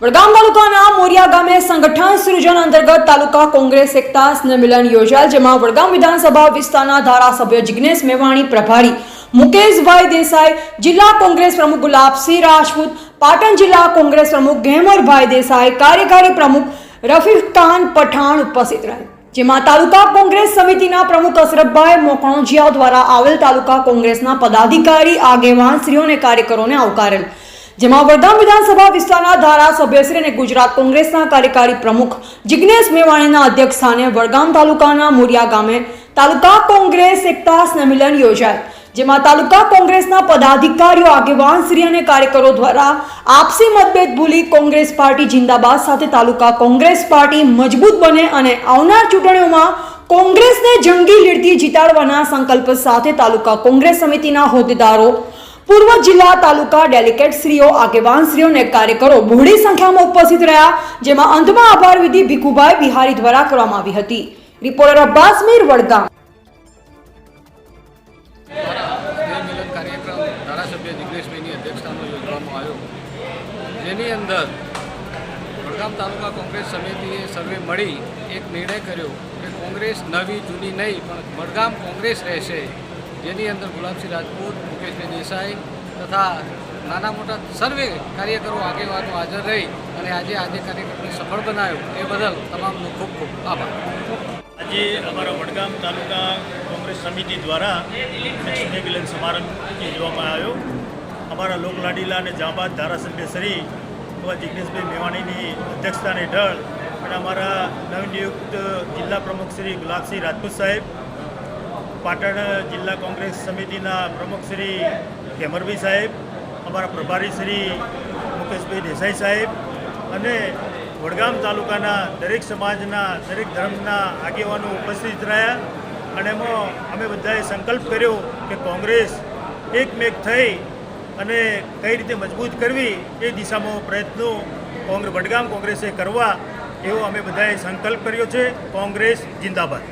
વડગામ તાલુકાના મોરિયા ગામે સંગઠન સૃજન અંતર્ગત તાલુકા કોંગ્રેસ એકતા સંમેલન યોજાયેલ, જેમાં વડગામ વિધાનસભા વિસ્તારના ધારાસભ્ય જિગ્નેશ મેવાણી, પ્રભારી મુકેશભાઈ દેસાઈ, જિલ્લા કોંગ્રેસ પ્રમુખ ગુલાબસિંહ રાજપૂત, પાટણ જિલ્લા કોંગ્રેસ પ્રમુખ ગેમરભાઈ દેસાઈ, કાર્યકારી પ્રમુખ રફીક ખાન પઠાણ ઉપસ્થિત રહ્યા, જેમાં તાલુકા કોંગ્રેસ સમિતિના પ્રમુખ અશરફભાઈ મોકણોજીયા દ્વારા આવેલ તાલુકા કોંગ્રેસના પદાધિકારી, આગેવાનશ્રીઓ અને કાર્યકરોને આવકારેલ, જેમાં વડગામ વિધાનસભા વિસ્તારના ધારાસભ્યશ્રી અને ગુજરાત કોંગ્રેસના કાર્યકારી પ્રમુખ જિગ્નેશ મેવાણીના અધ્યક્ષસ્થાને વડગામ તાલુકાના મોરિયા ગામે તાલુકા કોંગ્રેસ એકતા સંમેલન યોજાયેલ, જેમાં તાલુકા કોંગ્રેસના પદાધિકારીઓ, આગેવાનશ્રી અને કાર્યકરો દ્વારા આપસી મતભેદ ભૂલી કોંગ્રેસ પાર્ટી જિંદાબાદ સાથે તાલુકા કોંગ્રેસ પાર્ટી મજબૂત બને અને આવનાર ચૂંટણીઓમાં કોંગ્રેસને જંગી લીડથી જીતાડવાના સંકલ્પ સાથે તાલુકા કોંગ્રેસ સમિતિના હોદ્દેદારો, પૂર્વ જિલ્લા તાલુકા ડેલિગેટશ્રીઓ, આગેવાનશ્રીઓ અને કાર્યકરો બહોળી સંખ્યામાં ઉપસ્થિત રહ્યા, જેમાં અંતમાં આભાર વિધિ ભીખુભાઈ બિહારી દ્વારા કરવામાં આવી હતી. રિપોર્ટર અબ્બાસ મીર, વડગામ. કાર્યક્રમ ધારાસભ્ય જિગ્નેશભાઈની અધ્યક્ષતામાં યોજવામાં આવ્યો, જેની અંદર વડગામ તાલુકા કોંગ્રેસ સમિતિએ સર્વે મળી એક નિર્ણય કર્યો કે કોંગ્રેસ નવી જૂની નહીં પણ વડગામ કોંગ્રેસ રહેશે, જેની અંદર ગુલાબસિંહ રાજપૂત, મુકેશભાઈ દેસાઈ તથા નાના મોટા સર્વે કાર્યકરો, આગેવાનો હાજર રહી અને આજે કાર્યક્રમને સફળ બનાવ્યો એ બદલ તમામનો ખૂબ ખૂબ આભાર. આજે અમારા વડગામ તાલુકા કોંગ્રેસ સમિતિ દ્વારા સ્નેહ મિલન સમારંભ યોજવામાં આવ્યો. અમારા લોકલાડીલા અને જાબાદ ધારાસભ્ય શ્રી એવા જિગ્નેશભાઈ મેવાણીની અધ્યક્ષતા હેઠળ અને અમારા નવનિયુક્ત જિલ્લા પ્રમુખ શ્રી ગુલાબસિંહ રાજપૂત સાહેબ, પાટણ જિલ્લા કોંગ્રેસ સમિતિના પ્રમુખ શ્રી ગેમરભાઈ સાહેબ, અમારા પ્રભારી શ્રી મુકેશભાઈ દેસાઈ સાહેબ અને વડગામ તાલુકાના દરેક સમાજના, દરેક ધર્મના આગેવાનો ઉપસ્થિત રહ્યા અને એમાં અમે બધાએ સંકલ્પ કર્યો કે કોંગ્રેસ એકમેક થઈ અને કઈ રીતે મજબૂત કરવી એ દિશામાં પ્રયત્નો વડગામ કોંગ્રેસે કરવા એવો અમે બધાએ સંકલ્પ કર્યો છે. કોંગ્રેસ જિંદાબાદ.